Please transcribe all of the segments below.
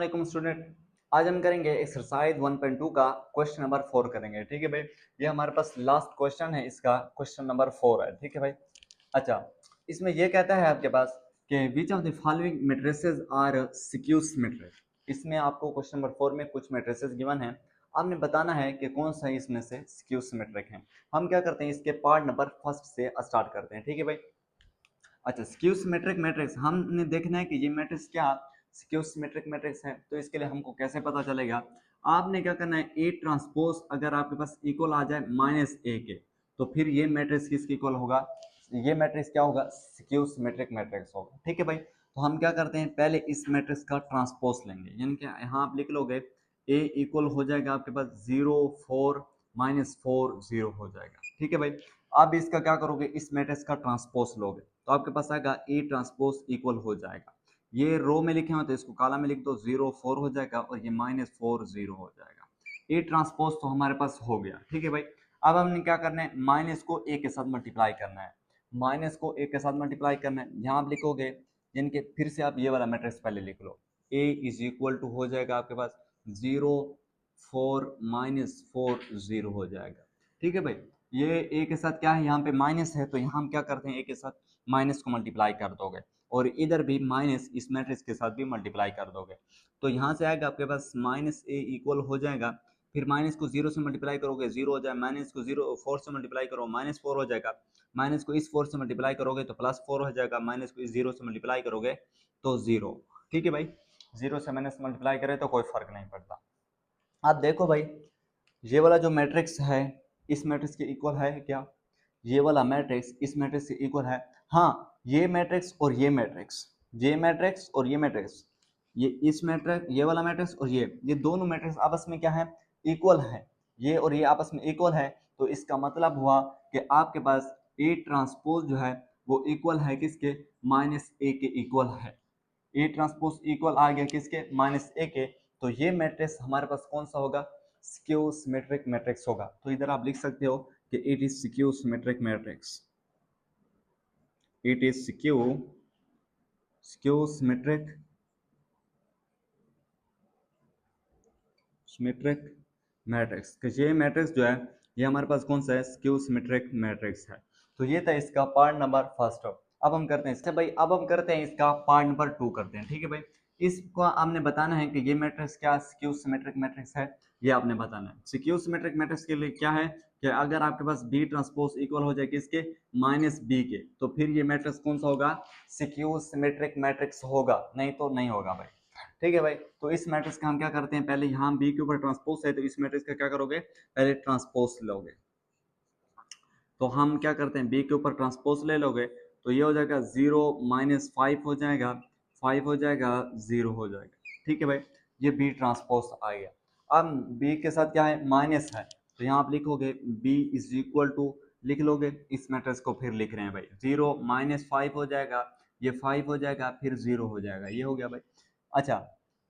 वालेकुम स्टूडेंट। आज हम करेंगे एक्सरसाइज 1.2 का क्वेश्चन नंबर 4 करेंगे। ठीक है भाई, ये हमारे पास लास्ट क्वेश्चन है, इसका क्वेश्चन नंबर 4 है। ठीक है भाई। अच्छा, इसमें ये कहता है आपके पास कि which of the following matrices are skew symmetric. इसमें आपको क्वेश्चन नंबर 4 में कुछ मैट्रिसेस गिवन है, आपने बताना है कि कौन सा इसमें से सिक्यू सिमेट्रिक है। हम क्या करते हैं, इसके पार्ट नंबर फर्स्ट से स्टार्ट करते हैं। ठीक है भाई। अच्छा, स्क्यू सिमेट्रिक मैट्रिक्स हमने देखना है कि ये मैट्रिक्स क्या स्क्यू सिमेट्रिक मैट्रिक्स है। तो इसके लिए हमको कैसे पता चलेगा, आपने क्या करना है, ए ट्रांसपोज अगर आपके पास इक्वल आ जाए माइनस ए के, तो फिर ये मैट्रिक्स किसके इक्वल होगा, ये मैट्रिक्स क्या होगा, स्क्यू सिमेट्रिक मैट्रिक्स होगा। ठीक है भाई। तो हम क्या करते हैं, पहले इस मैट्रिक्स का ट्रांसपोज लेंगे, यानी कि यहाँ आप लिख लोगे ए इक्वल हो जाएगा आपके पास 0 4 -4 0 हो जाएगा। ठीक है भाई। अब इसका क्या करोगे, इस मैट्रिक्स का ट्रांसपोज लोगे तो आपके पास आएगा ए ट्रांसपोज इक्वल हो जाएगा, ये रो में लिखे हो तो इसको कॉलम में लिख दो, 0 4 हो जाएगा और ये -4 0 हो जाएगा। ए ट्रांसपोज तो हमारे पास हो गया। ठीक है भाई। अब हमने क्या करना है, माइनस को ए के साथ मल्टीप्लाई करना है, माइनस को ए के साथ मल्टीप्लाई करना है। यहाँ आप लिखोगे, यानी कि फिर से आप ये वाला मैट्रिक्स पहले लिख लो, ए इज इक्वल टू हो जाएगा आपके पास 0 4 -4 0 हो जाएगा। ठीक है भाई। ये ए के साथ क्या है, यहाँ पे माइनस है, तो यहाँ हम क्या करते हैं, ए के साथ माइनस को मल्टीप्लाई कर दोगे और इधर भी माइनस इस मैट्रिक्स के साथ भी मल्टीप्लाई कर दोगे, तो यहाँ से आएगा आपके पास माइनस ए इक्वल हो जाएगा, फिर माइनस को 0 से मल्टीप्लाई करोगे 0 हो जाए, माइनस को 0 4 से मल्टीप्लाई करो -4 हो जाएगा, माइनस को इस 4 से मल्टीप्लाई करोगे तो +4 हो जाएगा, माइनस को इस 0 से मल्टीप्लाई करोगे तो 0। ठीक है भाई। 0 से माइनस मल्टीप्लाई करें तो कोई फर्क नहीं पड़ता। आप देखो भाई, ये वाला जो मैट्रिक्स है इस मैट्रिक्स के इक्वल है क्या, ये वाला मैट्रिक्स इस मैट्रिक्स के इक्वल है। हाँ, ये मैट्रिक्स और ये मैट्रिक्स, ये मैट्रिक्स और ये मैट्रिक्स, ये इस मैट्रिक्स, ये वाला मैट्रिक्स और ये दोनों मैट्रिक्स आपस में क्या है, इक्वल है। ये और ये आपस में इक्वल है, तो इसका मतलब हुआ कि आपके पास ए ट्रांसपोज जो है वो इक्वल है किसके, माइनस ए के इक्वल है। ए ट्रांसपोज इक्वल आ गया किसके, माइनस ए के, तो ये मैट्रिक्स हमारे पास कौन सा होगा, स्क्यू सिमेट्रिक मैट्रिक्स होगा। तो इधर आप लिख सकते हो कि it is skew symmetric matrix, it is skew symmetric symmetric matrix. ये मैट्रिक्स जो है ये हमारे पास कौन सा है, स्क्यू सिमेट्रिक मैट्रिक्स है। तो ये था इसका पार्ट नंबर फर्स्ट। अब हम करते हैं इसका भाई, अब हम करते हैं इसका पार्ट नंबर 2 करते हैं। ठीक है भाई। इसको आपने बताना है कि ये मैट्रिक्स क्या स्क्यू सिमेट्रिक मैट्रिक्स है, ये आपने बताना है। स्क्यू सिमेट्रिक मैट्रिक्स के लिए क्या है कि अगर आपके पास बी ट्रांसपोज इक्वल हो जाए किसके, माइनस बी के, तो फिर ये मैट्रिक्स कौन सा होगा, स्क्यू सिमेट्रिक मैट्रिक्स होगा, नहीं तो नहीं होगा भाई। ठीक है भाई। तो इस मैट्रिक्स का हम क्या करते हैं, पहले यहाँ बी के ऊपर ट्रांसपोज है तो इस मैट्रिक्स का क्या करोगे, पहले ट्रांसपोज लोगे। तो हम क्या करते हैं, बी के ऊपर ट्रांसपोज ले लोगे तो ये हो जाएगा 0 -5 हो जाएगा, 5 हो जाएगा, 0 हो जाएगा। ठीक है भाई। ये बी ट्रांसपोज आ गया। अब बी के साथ क्या है, माइनस है, तो यहाँ आप लिखोगे बी इज इक्वल टू, लिख लोगे इस मैट्रिक्स को, फिर लिख रहे हैं भाई 0 -5 हो जाएगा, ये 5 हो जाएगा, फिर 0 हो जाएगा, ये हो गया भाई। अच्छा,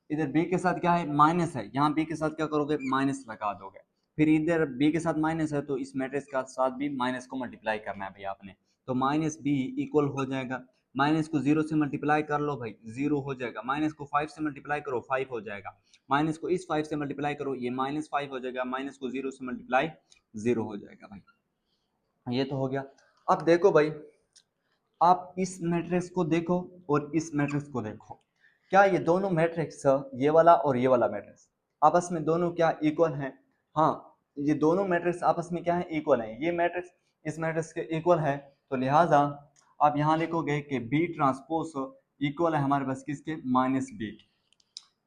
इधर बी के साथ क्या है, माइनस है, यहाँ बी के साथ क्या करोगे, माइनस लगा दोगे, फिर इधर बी के साथ माइनस है तो इस मैट्रिक्स का साथ भी माइनस को मल्टीप्लाई करना है भाई आपने, तो माइनस बी इक्वल हो जाएगा, माइनस को 0 से मल्टीप्लाई कर लो भाई 0 हो जाएगा, माइनस को 5 से मल्टीप्लाई करो 5 हो जाएगा, माइनस को इस 5 से मल्टीप्लाई करो ये -5 हो जाएगा, माइनस को 0 से मल्टीप्लाई 0 हो जाएगा भाई। ये तो हो गया। अब देखो भाई, आप इस मैट्रिक्स को देखो और इस मैट्रिक्स को देखो, क्या ये दोनों मैट्रिक्स, ये वाला और ये वाला मैट्रिक्स आपस में दोनों क्या इक्वल हैं, हाँ ये दोनों मैट्रिक्स आपस में क्या है, इक्वल है। ये मैट्रिक्स इस मैट्रिक्स के इक्वल है, तो लिहाजा आप यहाँ लिखोगे कि बी ट्रांसपोज इक्वल है हमारे पास किसके, माइनस बी के।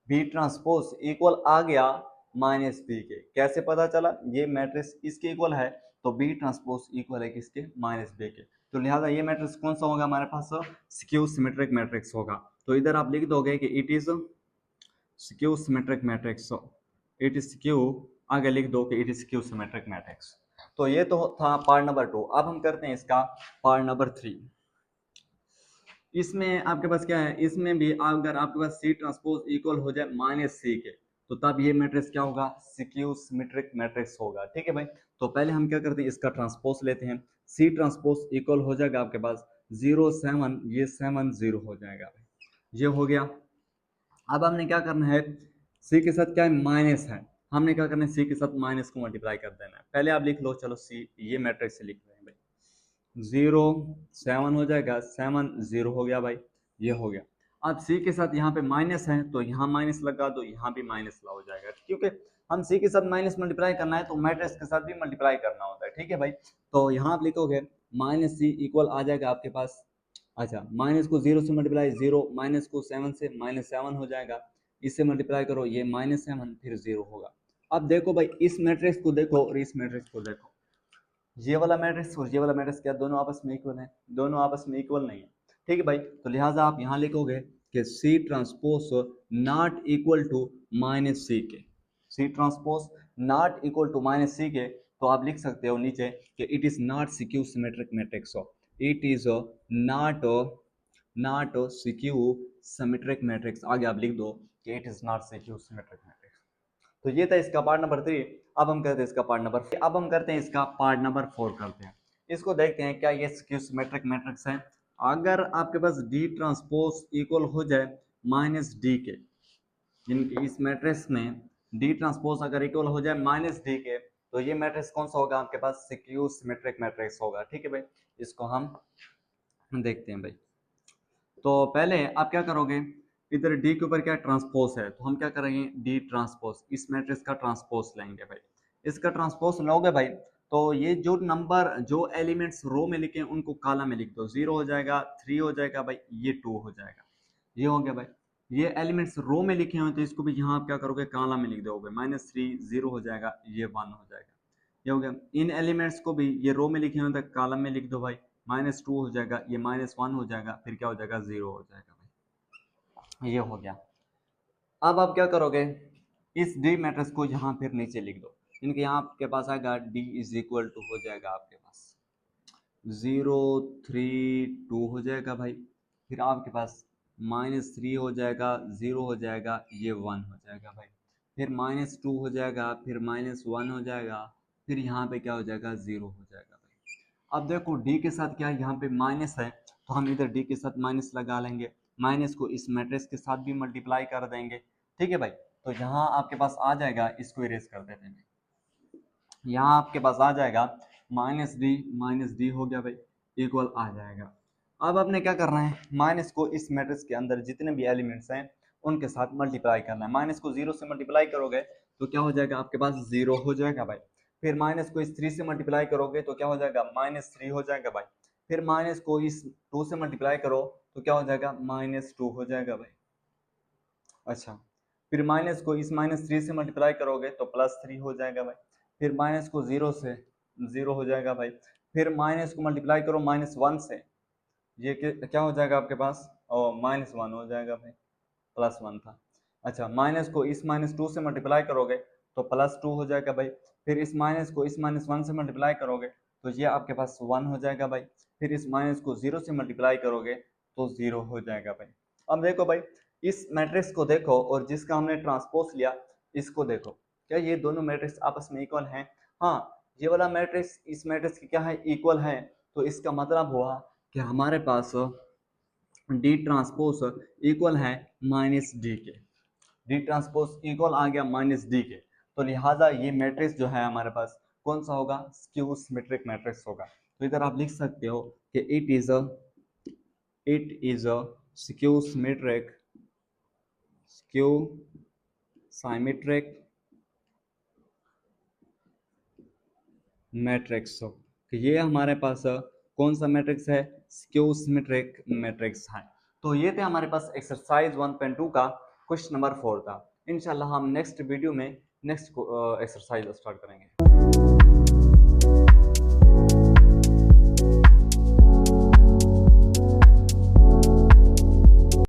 बी ट्रांसपोज इक्वल आ गया माइनस बी के, कैसे पता चला, ये मैट्रिक्स इसके इक्वल है तो बी ट्रांसपोज इक्वल है किसके, माइनस बी के, तो लिहाजा ये मैट्रिक्स कौन सा होगा हमारे पास, स्क्यू सिमेट्रिक मैट्रिक्स होगा। तो इधर आप लिख दोगे कि it is skew symmetric matrix, it is skew, आगे लिख दो कि it is skew symmetric matrix. तो ये तो था पार्ट नंबर 2। अब हम करते हैं इसका पार्ट नंबर 3। इसमें आपके पास क्या है, इसमें भी अगर आपके पास सी ट्रांसपोज इक्वल हो जाए माइनस सी के, तो तब ये मैट्रिक्स क्या होगा, स्क्यू सिमेट्रिक मैट्रिक्स होगा। ठीक है भाई। तो पहले हम क्या करते हैं, इसका ट्रांसपोज लेते हैं, सी ट्रांसपोज इक्वल हो जाएगा आपके पास 0 7, ये 7 0 हो जाएगा भाई, ये हो गया। अब हमने क्या करना है, सी के साथ क्या है, माइनस है, हमने क्या करना है, सी के साथ माइनस को मल्टीप्लाई कर देना है। पहले आप लिख लो, चलो सी ये मैट्रिक्स से लिख रहे हैं भाई, 0 7 हो जाएगा, 7 0 हो गया भाई, ये हो गया। अब सी के साथ यहाँ पे माइनस है तो यहाँ माइनस लगा दो, यहाँ भी माइनस ला हो जाएगा, क्योंकि हम सी के साथ माइनस मल्टीप्लाई करना है तो मैट्रिक्स के साथ भी मल्टीप्लाई करना होता है, ठीक है भाई। तो यहाँ आप लिखोगे माइनस सी इक्वल आ जाएगा आपके पास, अच्छा माइनस को 0 से मल्टीप्लाई 0, माइनस को 7 से -7 हो जाएगा, इससे मल्टीप्लाई करो ये -7 फिर 0 होगा। अब देखो भाई इस मैट्रिक्स को देखो और इस मैट्रिक्स को देखो, ये वाला मैट्रिक्स और ये वाला मैट्रिक्स क्या दोनों आपस में इक्वल है, दोनों आपस में इक्वल नहीं है, ठीक है भाई। तो लिहाजा आप यहाँ लिखोगे कि C transpose not equal to minus C के, C transpose not equal to minus C के, तो आप लिख सकते हो नीचे कि it is not skew symmetric matrix, it is not skew symmetric matrix, आगे आप लिख दो कि it is not skew symmetric matrix. तो ये था इसका पार्ट नंबर 3। अब हम करते हैं इसका पार्ट नंबर 4, अब हम करते हैं इसका पार्ट नंबर 4 करते हैं। इसको देखते हैं क्या ये स्क्यू सिमेट्रिक मैट्रिक्स है। अगर आपके पास डी ट्रांसपोज इक्वल हो जाए माइनस डी के, इस मैट्रिक्स में डी ट्रांसपोज अगर इक्वल हो जाए माइनस डी के, तो ये मैट्रिक्स कौन सा होगा आपके पास, स्क्यू सिमेट्रिक मैट्रिक्स होगा, ठीक है भाई। इसको हम देखते हैं भाई। तो पहले आप क्या करोगे, इधर डी के ऊपर क्या ट्रांसपोज है, तो हम क्या करेंगे डी ट्रांसपोज, इस मैट्रिक्स का ट्रांसपोज लेंगे भाई। इसका ट्रांसपोज लोगे भाई तो ये जो नंबर जो एलिमेंट्स रो में लिखे हैं उनको कॉलम में लिख दो, 0 हो जाएगा, 3 हो जाएगा भाई, ये 2 हो जाएगा, ये हो गया भाई। ये एलिमेंट्स रो में लिखे हुए तो इसको भी यहाँ आप क्या करोगे कॉलम में लिख दोगे, -3 0 हो जाएगा, ये 1 हो जाएगा, ये हो गया। इन एलिमेंट्स को भी ये रो में लिखे हुए तो कॉलम में लिख दो भाई, -2 हो जाएगा, ये -1 हो जाएगा, फिर क्या हो जाएगा 0 हो जाएगा भाई, ये हो गया। अब आप क्या करोगे, इस डी मैट्रिक्स को यहाँ फिर नीचे लिख दो, इनके यहाँ आपके पास आएगा डी इज इक्वल टू हो जाएगा आपके पास 0 3 2 हो जाएगा भाई, फिर आपके पास -3 हो जाएगा, 0 हो जाएगा, ये 1 हो जाएगा भाई, फिर -2 हो जाएगा, फिर -1 हो जाएगा, फिर यहाँ पे क्या हो जाएगा 0 हो जाएगा भाई। अब देखो डी के साथ क्या है, यहाँ पे माइनस है तो हम इधर डी के साथ माइनस लगा लेंगे, माइनस को इस मैट्रिक्स के साथ भी मल्टीप्लाई कर देंगे, ठीक है भाई। तो यहाँ आपके पास आ जाएगा, इसको इरेज कर देते हैं, यहाँ आपके पास आ जाएगा माइनस डी हो गया भाई, इक्वल आ जाएगा। अब आपने क्या करना है, माइनस को इस मैट्रिक्स के अंदर जितने भी एलिमेंट्स हैं उनके साथ मल्टीप्लाई करना है। माइनस को 0 से मल्टीप्लाई करोगे तो क्या हो जाएगा आपके पास 0 हो जाएगा भाई, फिर माइनस को इस 3 से मल्टीप्लाई करोगे तो क्या हो जाएगा -3 हो जाएगा भाई, फिर माइनस को इस 2 से मल्टीप्लाई करो तो क्या हो जाएगा -2 हो जाएगा भाई, अच्छा फिर माइनस को इस -3 से मल्टीप्लाई करोगे तो +3 हो जाएगा भाई, फिर माइनस को 0 से 0 हो जाएगा भाई, फिर माइनस को मल्टीप्लाई करो -1 से, ये क्या हो जाएगा आपके पास, और -1 हो जाएगा भाई, +1 था। अच्छा माइनस को इस -2 से मल्टीप्लाई करोगे तो +2 हो जाएगा भाई, फिर इस माइनस को इस -1 से मल्टीप्लाई करोगे तो ये आपके पास 1 हो जाएगा भाई, फिर इस माइनस को 0 से मल्टीप्लाई करोगे तो 0 हो जाएगा भाई। अब देखो भाई इस मैट्रिक्स को देखो और जिसका हमने ट्रांसपोज लिया इसको देखो, क्या ये दोनों मैट्रिक्स आपस में इक्वल हैं, हाँ ये वाला मैट्रिक्स इस मैट्रिक्स की क्या है इक्वल है, तो इसका मतलब हुआ कि हमारे पास डी ट्रांसपोज इक्वल है -डी के, डी ट्रांसपोज इक्वल आ गया -डी के, तो लिहाजा ये मैट्रिक्स जो है हमारे पास कौन सा होगा, स्क्यू सिमेट्रिक मैट्रिक्स होगा। तो इधर आप लिख सकते हो कि it is a skew symmetric matrix, तो ये हमारे पास कौन सा मैट्रिक्स है, स्क्यू सिमेट्रिक मैट्रिक्स है। तो ये थे हमारे पास एक्सरसाइज 1.2 का क्वेश्चन नंबर 4 था। इंशाल्लाह हम नेक्स्ट वीडियो में नेक्स्ट एक्सरसाइज स्टार्ट करेंगे।